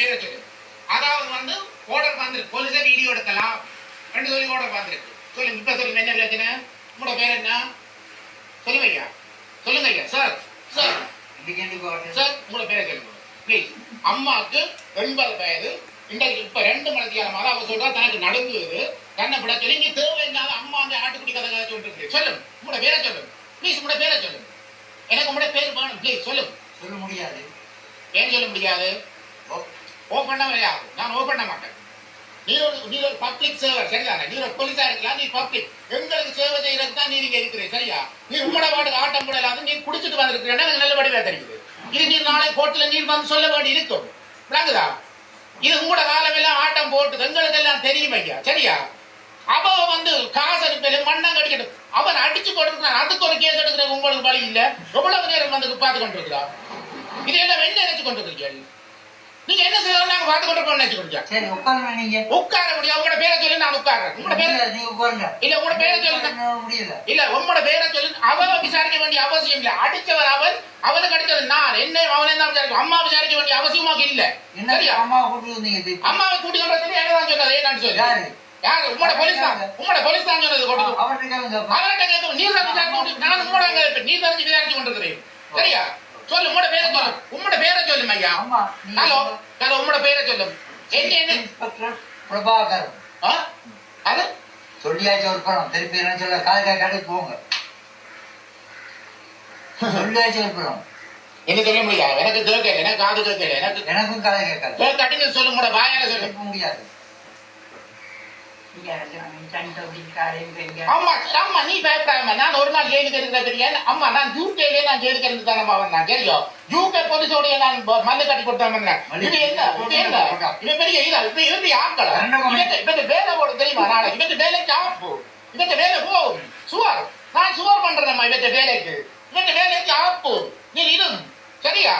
பேரை சொல்லு. அதாவது ஆர்டர் வந்துருக்கு, போலீஸே வீடியோ எடுக்கலாம் ரெண்டு சொல்லி ஆர்டர் வந்துருக்கு. சொல்லுங்க, இப்ப சொல்லுங்க, என்ன பிரச்சனை? உங்களோட பேர் என்ன? சொல்லுங்க ஐயா, சொல்லுங்க ஐயா. சார் சார் சார் உங்களோட பேரை சொல்லுங்க ப்ளீஸ். அம்மாவுக்கு 80 வயது. இன்றைக்கு இப்ப 2 மணித்தியாலமாக அவ சொல்றா தனக்கு நடுங்குது, கண்ணை விட சொல்லி நீ தேவையில்லாத அம்மா அந்த ஆட்டுக்குடி கதை கதை சொல்லிட்டு சொல்லுங்க. உங்களோட பேரை சொல்லுங்க ப்ளீஸ், உங்களோட பேரை சொல்லுங்க. எனக்கு உங்களோட பேர் வேணும் ப்ளீஸ். சொல்லுங்க. சொல்ல முடியாது. ஏன் சொல்ல முடியாது? ஓப்பன் பண்ண நான் ஓப்பன் பண்ண மாட்டேன். நீ ஒரு பப்ளிக் சேவர், சரிதானே? நீ ஒரு போலீஸா இருக்கலாம், நீ பப்ளிக். எங்களுக்கு சேவை செய்யறதுக்கு தான் நீ இங்க இருக்கிற, சரியா? நீ உங்களோட பாட்டுக்கு ஆட்டம் கூட இல்லாத நீ குடிச்சிட்டு வந்திருக்கிறேன்னா எனக்கு நல்ல வடிவா தெரியுது. இது நீ நாளை கோர்ட்ல நீ வந்து சொல்ல வேண்டி இருக்கும், விளங்குதா? இது உங்களோட காலம் எல்லாம் ஆட்டம் போட்டு எங்களுக்கு எல்லாம் தெரியும் ஐயா, சரியா? அவ காசு அனுப்பல மண்ணம் கட்டிக்கிட்டு அவன் அடிச்சு போட்டுருக்கான். அதுக்கு ஒரு கேஸ் எடுக்கிற உங்களுக்கு வழி இல்ல. எவ்வளவு நேரம் பார்த்து கொண்டிருக்கிறா? இது எல்லாம் என்ன நினைச்சு கொண்டிருக்கீங்க? நீங்க என்ன செய்யணும்? நாங்க பார்த்து கொண்டு நினைச்சு கொண்டிருக்கா. சரி, உட்காருங்க. நீங்க உட்கார முடியும். உங்களோட பேரை சொல்லி நான் உட்கார்றேன். உங்களோட பேரை நீங்க உட்காருங்க. இல்ல உங்களோட பேரை சொல்லி முடியல. இல்ல உங்களோட பேரை சொல்லி அவ விசாரிக்க வேண்டிய அவசியம் இல்ல. அடிச்சவர் அவன், அவனுக்கு அடிச்சது நான். என்ன அவனே தான் விசாரிக்கும். அம்மா விசாரிக்க வேண்டிய அவசியமாக இல்ல. சரியா? அம்மாவை கூட்டி வந்தீங்க. அம்மாவை கூட்டி கொண்டு சொல்லி என்னதான் சொன்னது? என்னன்னு சொல்லி யாரு? உங்களோட போலீஸ் தான். உங்களோட போலீஸ் தான் சொன்னது. அவர்கிட்ட கேட்க நீ தான் விசாரிச்சு. நான் உங்களோட நீ தான் விசாரிச்சு கொண்டிருக்கிறேன், சரியா? சொல்லு, உங்களோட பேரை சொல்லு. உங்களோட பேரை சொல்லும் ஐயா. ஹலோ ஹலோ, உங்களோட பேரை சொல்லும். என்ன? பிரபாகர். அது சொல்லியாச்சு ஒரு படம். திருப்பி என்ன சொல்ல? காது போங்க. சொல்லியாச்சு ஒரு படம். என்ன சொல்ல முடியாது? எனக்கு கேட்கல, எனக்கு காது கேட்கல, எனக்கும் காது கேட்கல. கட்டிங்க சொல்ல உங்களோட வாயால சொல்ல முடியாது. அம்மா அம்மா நீ பயப்படாம. நான் ஒரு நாள் ஜெயிலுக்கு இருக்கிறேன். அம்மா நான் யூகேலே நான் ஜெயிலுக்கு இருந்து தானம்மா வந்தேன், தெரியும்? யூகே போலீஸோடைய நான் மல்லு கட்டி கொடுத்தாம இது என்ன இவன் பெரிய இதா இப்ப இருந்து ஆட்கள இவன் வேலை போட தெரியுமா? நாளைக்கு இவன் வேலைக்கு ஆப்பு, இவன் வேலை போகும். சுவர் நான் சுவர் பண்றேன்மா. இவன் வேலைக்கு ஆப்பு நீ இடும், சரியா?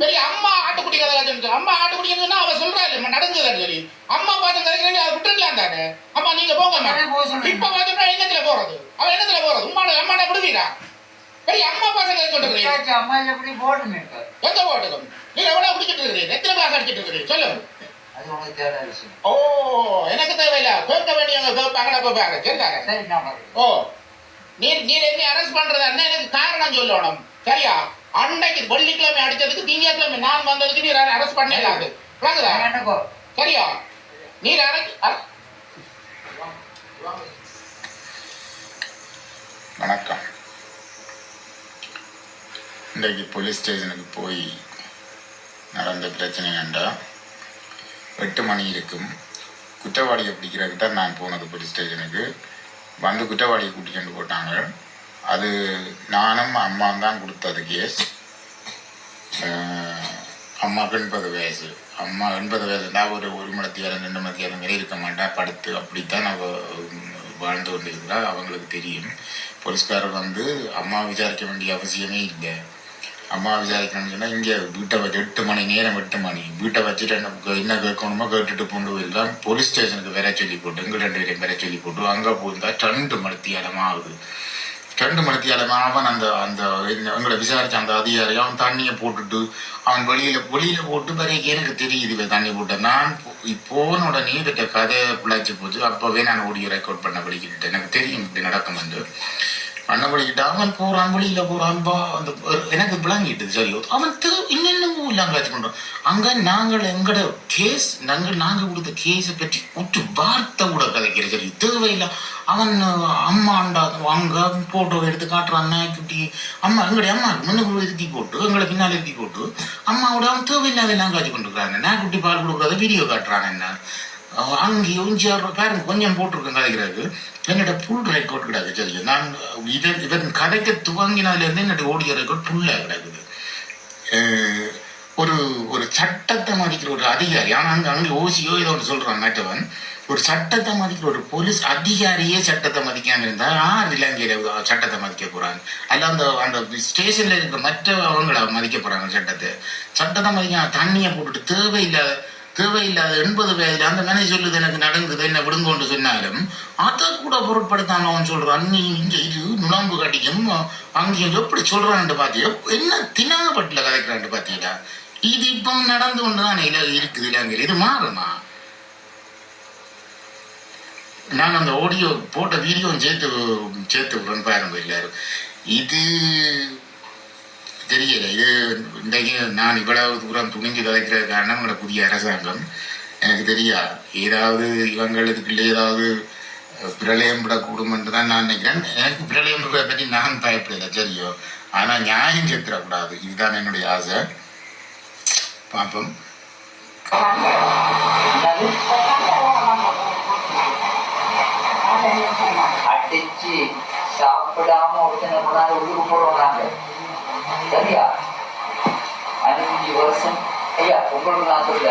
பெரிய அம்மா ஆட்டுக்குடி கதை கதை. அம்மா ஆட்டுக்குடி கதைன்னா அவ சொல்றா இல்ல நடந்ததுன்னு சொல்லி அம்மா பார்த்து கதைக்கிறேன். அதை விட்டுருக்கலாம் தானே. அம்மா நீங்க போங்க. இப்ப பார்த்தோம்னா எண்ணத்துல போறது. அவ எண்ணத்துல போறது அம்மாட விடுவீரா? பெரிய அம்மா பசங்க சொல்றீங்க. அம்மா எப்படி போட்டுமே எங்க போட்டுக்கும்? நீங்க எவ்வளவு குடிச்சிட்டு இருக்கிறீங்க? எத்தனை காசு அடிச்சிட்டு இருக்கிறீங்க? சொல்லுங்க. அது உங்களுக்கு தேவையான விஷயம். ஓ, எனக்கு தேவையில்ல. கேட்க வேண்டியவங்க கேட்பாங்களா? போப்பாங்க, சரிதாங்க? ஓ, நீர் என்ன அரெஸ்ட் பண்றதா எனக்கு காரணம் சொல்லணும், சரியா? அன்னைக்கு வெள்ளிக்கிழமை அடிச்சதுக்கு திங்கட்கிழமை நான் வந்ததுக்கு நீர் அரெஸ்ட் பண்ணலாது, சரியா? நீர் வணக்கம். இன்றைக்கு போலீஸ் ஸ்டேஷனுக்கு போய் நடந்த பிரச்சனை என்னண்டா, 8 மணி இருக்கும். குற்றவாளியை பிடிக்கிறதுக்கு தான் நான் போனது போலீஸ் ஸ்டேஷனுக்கு. குற்றவாளியை கூட்டிக்கொண்டு போட்டாங்க. அது நானும் அம்மாவும் தான் கொடுத்தது கேஸ். அம்மாவுக்கு 80 வயசு. அம்மா 80 வயசுனா ஒரு மணித்தியாலம் 2 மணித்தியாலம் வரை இருக்க மாட்டா, படுத்து அப்படித்தான் அவள் வாழ்ந்து கொண்டிருக்கிறா. அவங்களுக்கு தெரியும். போலீஸ்காரர் அம்மா விசாரிக்க வேண்டிய அவசியமே இல்லை. அம்மா விசாரிக்கணும்னு சொன்னால் இங்கே வீட்டை வச்சு 8 மணி நேரம் 8 மணி வீட்டை வச்சுட்டு என்ன கேட்கணுமோ கேட்டுட்டு கொண்டு போயிடலாம். போலீஸ் ஸ்டேஷனுக்கு வேற சொல்லி போட்டு எங்கள் 2 பேரையும் வேற சொல்லி போட்டு அங்கே போயிருந்தா 2 மணித்தியாலமாக ஆகுது. 2 மணித்தியாலமாக அவன் அந்த எங்களை விசாரித்த அந்த அதிகாரி அவன் தண்ணியை போட்டுட்டு அவன் வெளியில் போட்டு பிறகு எனக்கு தெரியுது தண்ணி போட்ட. நான் போன உடனே இவற்ற கதையை பிழைச்சி போச்சு. அப்போவே நான் ஆடியோ ரெக்கார்ட் பண்ண படிக்கிட்டேன். எனக்கு தெரியும் இப்படி நடக்கும் பண்ண படிக்கிட்டு அவன் போகிறான், வெளியில் போகிறான். அந்த எனக்கு விளங்கிட்டுது. சரி, அவன் இன்னமும் இல்லாமல் வச்சு பண்ணுறோம். அங்கே நாங்கள் எங்களோட கேஸ் நாங்கள் கொடுத்த கேஸை பற்றி ஒற்று வார்த்தை கூட கதைக்கிற. சரி, தேவையில்லை. அவன் அம்மாண்டா அங்கே ஃபோட்டோவை எடுத்து காட்டுறான். நாய்க்குட்டி அம்மா எங்களுடைய அம்மாவுக்கு முன்னுக்கு இருத்தி போட்டு எங்களை பின்னால் இருத்தி போட்டு அம்மாவோட அவன் தேவையில்லாத எல்லாம் காட்சி கொண்டுருக்குறாங்க. நாய்க்குட்டி பால் கொடுக்குறத வீடியோ காட்டுறான். என்ன அங்கேயோ 5-6 பேரண்ட் கொஞ்சம் போட்டிருக்கேன் கதைக்கிறாரு. என்னோட புல் ரெக்கார்ட் கிடக்கு. சரி, நான் இவன் கதைக்க துவங்கினதுலேருந்து என்னோட ஆடியோ ரெக்கார்ட் ஃபுல்லாக கிடக்குது. ஒரு சட்டத்தை மதிக்கிற ஒரு அதிகாரி, ஆனால் அங்கே ஓசியோ ஏதோ ஒன்று சொல்கிறான் மற்றவன். ஒரு சட்டத்தை மதிக்கிற ஒரு போலீஸ் அதிகாரியே சட்டத்தை மதிக்காமல் இருந்தால் யார் இலங்கையில் சட்டத்தை மதிக்க போகிறாங்க? அல்ல அந்த ஸ்டேஷனில் இருக்கிற மற்ற அவங்கள மதிக்க போகிறாங்க. சட்டத்தை மதிக்க தண்ணியை போட்டுட்டு தேவையில்லாத 80 வயதில் அந்த மேனேஜ் சொல்லுது எனக்கு நடந்தது என்ன விடுங்கொண்டு சொன்னாலும் அதை கூட பொருட்படுத்தாம அவன் சொல்றான். நீ இங்கே இது நுழம்பு கட்டிக்கும் அங்கேயும் எப்படி சொல்றான்ட்டு பார்த்தியா? என்ன தினாப்பட்டில் கதைக்கிறான்ட்டு பார்த்தீங்களா? இது இப்போ நடந்து கொண்டுதான் இருக்குது இலங்கையில். இது மாறுமா? நான் அந்த ஆடியோ போட்ட வீடியோவும் சேர்த்து விடுறேன் பாருங்க எல்லாரும். இது தெரியல. இது இன்றைக்கு நான் இவ்வளவு தூரம் துணிஞ்சு கதைக்கிறது காரணம் என்னோட புதிய அரசாங்கம். எனக்கு தெரியாது ஏதாவது இவங்களுக்குள்ள ஏதாவது பிரளயம் விடக்கூடும் என்று தான் நான் நினைக்கிறேன். எனக்கு பிரளயம் விடுறதை பற்றி நான் பயப்படலை, சரியோ. ஆனால் நியாயம் செத்துடக்கூடாது, இதுதான் என்னுடைய ஆசை. பார்ப்போம். அடிச்சு சாப்பிடாம ஒருத்தனை கொண்டாந்து உள்ளுக்கு போடுவாங்க. சரியா? 5 வருஷம் ஐயா உங்களுக்கு நான் சொல்ல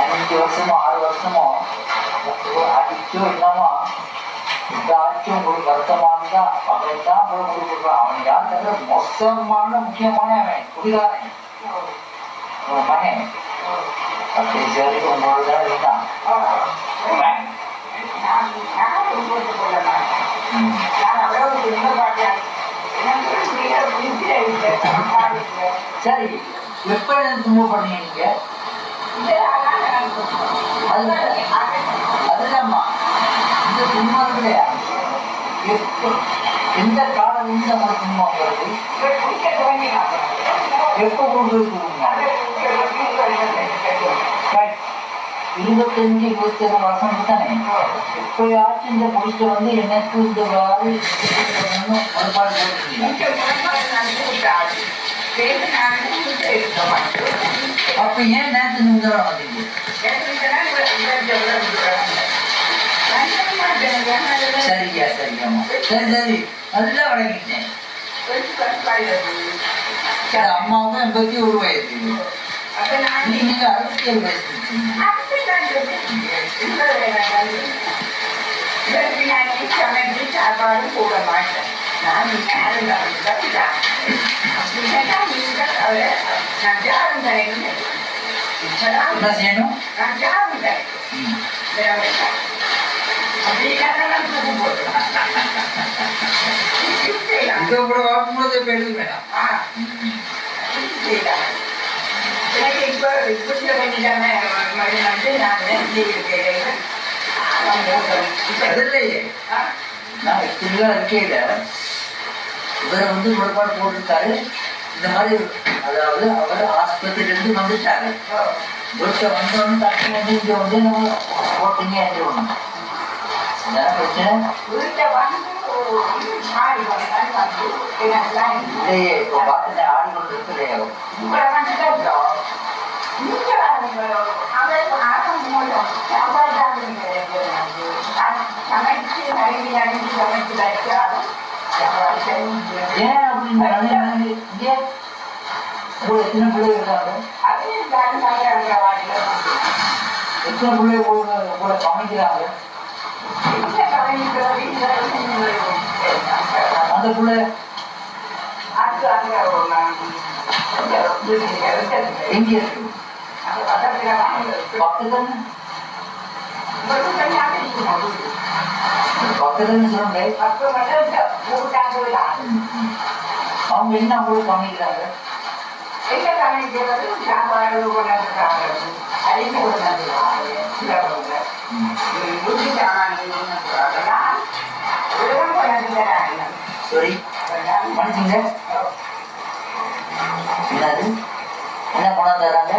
5 வருஷமோ 6 வருஷமோ அடிச்சோ இல்லாமா ஏதாச்சும் உங்களுக்கு வருத்தமானதா அவன் தான் கொடுக்குறான். அவன் யார் தவிர மொத்தமான முக்கியமான அவன் குடிகாரன் மகன். அப்படி சரி உங்களோட இருந்தான். சரி, எப்ப துன்ப பண்ணீங்க? அதுதான்மா இந்த துன்பம் இல்லையா? எந்த காலம் நம்ம துன்பம் வருது? எப்போ கொண்டு 25-27 வருஷம் தானே. எப்பயாச்சும் இந்த குடிக்க வந்து எனக்கு இந்த வாரி மறுபாடு அப்ப ஏன் நேற்று நீங்க வந்தீங்க? சரியா சரியாம்மா சரி சரி நல்லா வழங்கிட்டேன். அம்மாவுக்கும் 81 வயசு, நீங்க 67 வயசு. சாப்பாடு போட மாட்டேன் நான். என்ன செய்யணும்? இதோட வாக்கும்போது எழுத வேணாம். எனக்கு இப்போ இப்படி வேண்டியதான வந்து நான் நான் இப்படிலாம் இருக்கையில இவரை வந்து முறைப்பாடு போட்டுருக்காரு. இந்த மாதிரி அதாவது அவர் ஆஸ்பத்திரியிலிருந்து வந்துட்டாரு. வீட்டை வந்தோன்னு தட்டு வந்து இங்கே வந்து நம்ம போட்டுங்க எழுதிடணும். இதான் பிரச்சனை. இல்லையே இப்போ பார்த்து ஆடி கொண்டு இருக்கு இல்லையா? ஏன் அப்படின்னு எத்தனை பிள்ளை இருக்காங்க? எத்தனை பிள்ளை கூட சமைக்கிறாங்க? அந்த பிள்ளை எங்க இருக்கு? பக்கத்துன்னு சொல்லுங்க. அவங்க என்ன கூட சமைக்கிறாங்க? சரி மனுஷங்க என்னது என்ன கொண்டாந்து தராங்க?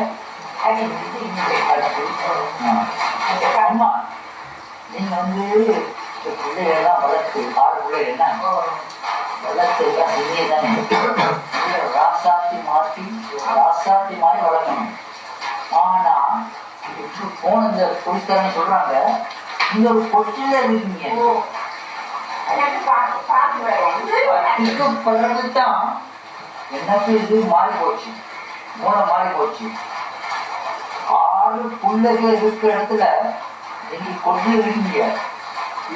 அம்மா நீங்க வந்து பிள்ளைகள்லாம் வளர்த்து 6 பிள்ளைகள் வளர்த்து எல்லாம் செஞ்சே தானே ராசாத்தி மாதிரி வளர்க்கணும். ஆனா போன இந்த போலீஸ்காரங்க சொல்றாங்க நீங்க ஒரு கொட்டில இருக்கீங்க. பிறகுதான் எனக்கு இது மாறி போச்சு, மூளை மாறி போச்சு. 6 பிள்ளைகள் இருக்கிற இடத்துல நீங்க கொண்டு இருக்கீங்க.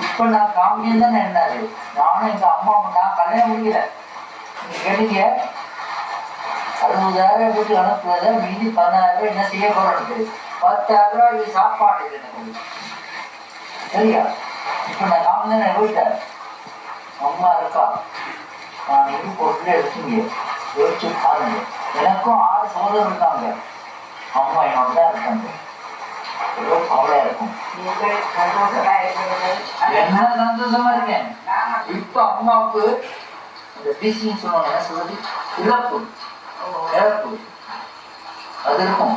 இப்ப நான் காமியம் தானே என்னாரு. நானும் எங்க அம்மா நான் கல்யாணம் முடியல. நீங்க கேட்டீங்க 60,000 வீட்டு அனுப்புறத மீதி 16,000 என்ன செய்ய போறது? 10,000 இது சாப்பாடு எனக்கு. சரியா? இப்ப நான் காமியம் தானே போயிட்டேன். அம்மா இருக்கா இது பொருள் எடுத்தீங்க யோசிச்சு பாருங்க. எனக்கும் 6 சகோதரர் இருக்காங்க. அம்மா என்னோட தான் இருக்காங்க. ஏதோ கவலையா இருக்கும். என்ன சந்தோஷமா இருக்கேன். இப்ப அம்மாவுக்கு இந்த பிசின்னு சொல்லுவாங்க, என்ன சொல்றது, இழப்பு இழப்பு அது இருக்கும்.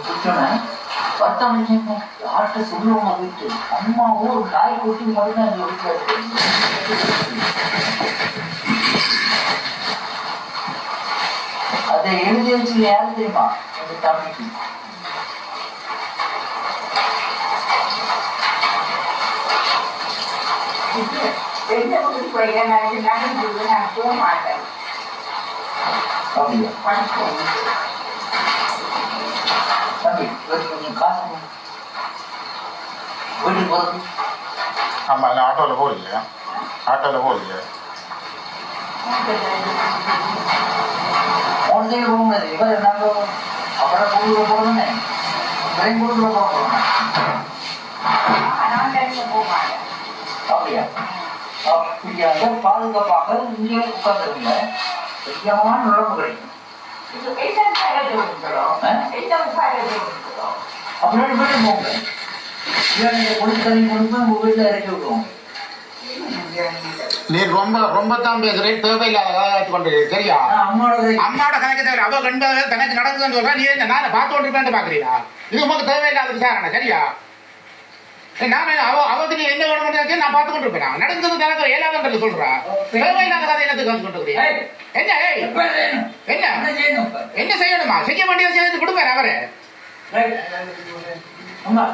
சுற்றோன்னு பத்தாம் யார்கிட்ட சொல்லுவாங்க வீட்டு அம்மாவும் ஒரு நாய் குட்டி மட்டும்தான் எங்க வீட்டுல இருக்கு. அதை எழுதி வச்சு யாரு தெரியுமா, எங்க தம்பிக்கு. அப்படியா தம்பி, கொஞ்சம் காசு வீட்டுக்கு போகிறது. ஆமாம், இல்லை ஆட்டோவில் போகலையா? ஆட்டோவில் போகலையா? மோட்டர் போக முடியாது. இவர் நாங்கள் அப்புறம் கூடுதல போகிறோன்னே ட்ரெயின் கூடுதல போகிறோம். அப்படியா? அப்படியாக பாதுகாப்பாக இங்கே உட்காந்துருங்க. முக்கியமான நுழம்பு கிடைக்கும். அப்படியே வீட்டுக்கு போங்க. இல்லை நீங்கள் பொலிஸ்காரி கொண்டு உங்கள் வீட்டில் இறக்கி விட்டுருவோம். நீ ரொம்ப ரொம்ப தான் பேசுறேன். தேவையில்லாத கதை கொண்டு சரியா? அம்மாவோட கணக்கு தேவை. அவ 2 தனக்கு நடக்குதுன்னு சொல்றா. நீ என்ன நான் பார்த்து கொண்டிருப்பேன் பாக்குறீங்களா? இது உங்களுக்கு தேவையில்லாத விசாரணை சரியா? நான் அவருக்கு நீ என்ன வேணும் நான் பார்த்து கொண்டு இருப்பேன். நடந்தது தனக்கு ஏழாவது சொல்றா. தேவையில்லாத கதை என்னத்துக்கு வந்து கொண்டு என்ன என்ன என்ன செய்யணுமா? செய்ய வேண்டியதை செய்து கொடுப்பாரு அவரு.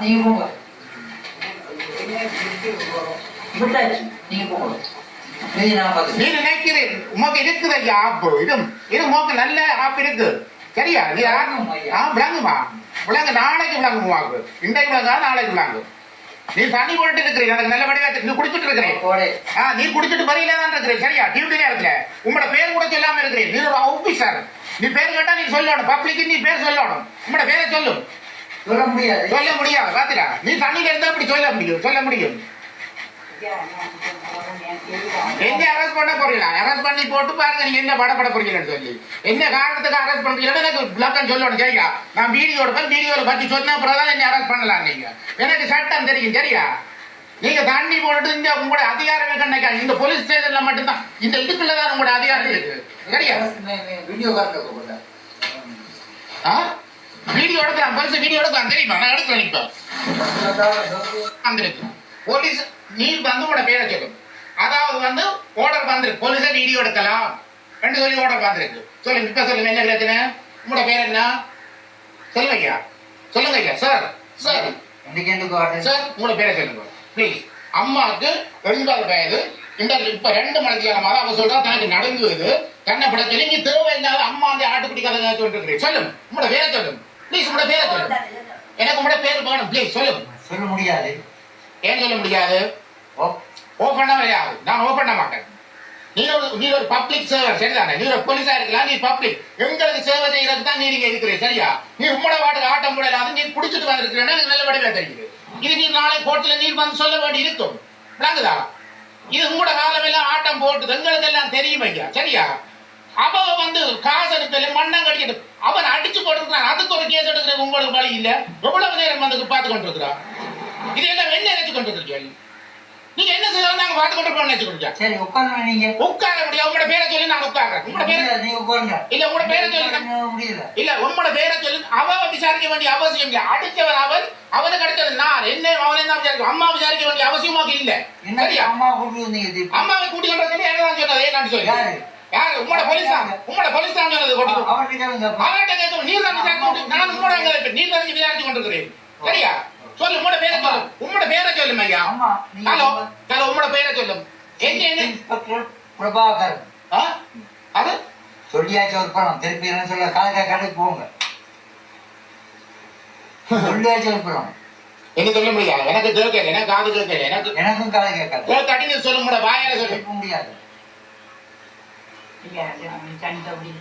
நீங்க போங்க. நீங்க போங்க. நீ நினைக்கிறேன் உமக்கு இருக்குது ஐயா ஆப்பு. இது உமக்கு நல்ல ஆப்பு இருக்கு சரியா? நீ விளங்குமா? விளங்கு, நாளைக்கு விளங்கு உமாக்கு. இன்றைக்கு விளங்கா நாளைக்கு விளங்கு. நீ தண்ணி போட்டு இருக்கிறீங்க, எனக்கு நல்ல வடிவா நீ குடிச்சிட்டு இருக்கிறேன். நீ குடிச்சிட்டு வரையில தான் இருக்கிறேன் சரியா? டியூட்டி நேரத்துல உங்களோட பேர் கூட சொல்லாம இருக்கிறேன். நீ ஒரு ஆபீசர். நீ பேர் கேட்டா நீ சொல்லணும். பப்ளிக்கு நீ பேர் சொல்லணும். உங்களோட பேரை சொல்லும். சொல்ல முடியாது. சொல்ல முடியாது பாத்துடா. நீ தண்ணியில இருந்தா இப்படி சொல்ல முடியும். என்ன அரெஸ்ட் பண்ண போறீங்களா? அரெஸ்ட் பண்ணி போட்டு பாருங்க நீங்க என்ன படப்பட போறீங்கன்னு சொல்லி. என்ன காரணத்துக்கு அரெஸ்ட் பண்றீங்கன்னு எனக்கு விளக்கம் சொல்லணும் சரியா? நான் வீடியோட பத்தி சொன்ன அப்புறம் என்ன அரெஸ்ட் பண்ணலாம். நீங்க எனக்கு சட்டம் தெரியும் சரியா? நீங்க தண்ணி போட்டு இந்த உங்களோட அதிகாரமே கண்ணைக்கா. இந்த போலீஸ் ஸ்டேஷன்ல மட்டும்தான் இந்த இதுக்குள்ளதான் உங்களோட அதிகாரம் இருக்கு சரியா? வீடியோ வீடியோ எடுக்கலாம். போலீஸ் வீடியோ எடுக்கலாம் தெரியுமா? நான் எடுக்கிறேன். இப்ப வந்துருக்கு போலீஸ். நீ வந்து உங்களோட பேரை சொல்லும். அதாவது வந்து ஆர்டர் வந்திருக்கு. போலீஸா வீடியோ எடுக்கலாம் ரெண்டு சொல்லி ஆர்டர் வந்திருக்கு. சொல்லுங்க இப்ப சொல்லுங்க என்ன பிரச்சனை? உங்களோட பேர் என்ன? சொல்லுங்க ஐயா. சொல்லுங்க ஐயா. சார் சார் சார் உங்களோட பேரை சொல்லுங்க ப்ளீஸ். அம்மாவுக்கு 80 வயது. இப்ப 2 மணிக்கு அவ சொல்றா தனக்கு நடங்குது கண்ணை பட சொல்லி நீ தேவையில்லாத அம்மா அந்த ஆட்டுக்குடி கதை சொல்லிட்டு சொல்லும். உங்களோட பேரை சொல்லும் ப்ளீஸ். உங்களோட பேரை சொல்லும். எனக்கு உங்களோட பேர் வேணும் ப்ளீஸ். சொல்லும். சொல்ல முடியாது. ஏன் சொல்ல முடியாது? ஓபன் முடியாது. நான் ஓபன் பண்ண மாட்டேன். நீ ஒரு பப்ளிக் சர்வர் சரிதானே? நீ ஒரு போலீஸா இருக்கலாம். நீ பப்ளிக் எங்களுக்கு சேவை செய்யறதுக்கு தான் நீங்க இருக்கிறீங்க சரியா? நீ உங்களோட வாட்டுக்கு ஆட்டம் முடியலாது. நீ குடிச்சிட்டு வந்திருக்கிறேன்னா எனக்கு நல்ல வடிவா தெரியுது. இது நீ நாளை கோர்ட்ல நீ வந்து சொல்ல வேண்டி இருக்கும். விளங்குதா? இது உங்களோட காலம் எல்லாம் ஆட்டம் போட்டு எங்களுக்கு எல்லாம் தெரியும் ஐயா சரியா? அவ வந்து காசு எடுக்கல மண்ணம் கடிக்கிட்டு அவன் அடிச்சு போட்டுருக்கான். அதுக்கு ஒரு கேஸ் எடுக்கிற உங்களுக்கு வழி இல்ல. எவ்வளவு நேரம் வந்து பார்த்து கொண்டிருக்கிறா? இது எல்லாம் என்ன நினைச்சு கொண்டிருக்கீங்க? நீங்க என்ன செய்யணும்? நாங்க பார்த்து கொண்டு நினைச்சு கொண்டிருக்கோம். சரி உட்காருங்க. நீங்க உட்கார முடியாது. உங்களோட பேரை சொல்லி நான் உட்கார்றேன். உங்களோட பேரை நீங்க உட்காருங்க. இல்ல உங்களோட பேரை சொல்லி முடியல. இல்ல உங்களோட பேரை சொல்லி அவ விசாரிக்க வேண்டிய அவசியம் இல்லை. அடிச்சவன் அவனுக்கு அடிச்சது நான் என்ன அவனை தான் விசாரிக்க. அம்மா விசாரிக்க வேண்டிய அவசியமாக இல்ல சரியா? அம்மா கூட்டி வந்தீங்க. அம்மாவை கூட்டி கொண்டு சொல்லி என்னதான் சொன்னது? ஏன்னு சொல்லி யாரு? உங்களோட போலீஸ் தான். உங்களோட போலீஸ் தான் சொன்னது. அவர்கிட்ட கேட்க நீ தான் விசாரிச்சு நான் உங்களோட நீ தான் விசாரிச்சு கொண்டிருக்கிறேன் சரியா? சொல்லு உங்களோட பேரை சொல்லு. உங்களோட பேரை சொல்லும் ஐயா. ஹலோ ஹலோ உங்களோட பேரை சொல்லும். இன்ஸ்பெக்டர் பிரபாகர். அது சொல்லியாச்சு ஒரு படம். திருப்பி என்ன சொல்ல? காலையில கடைக்கு போங்க. சொல்லியாச்சு ஒரு படம். என்ன சொல்ல முடியாது. எனக்கு கேட்கல. எனக்கு காது கேட்கல. எனக்கும் காது கேட்காது. கடின சொல்ல முடியாது. வாயால சொல்ல முடியாது.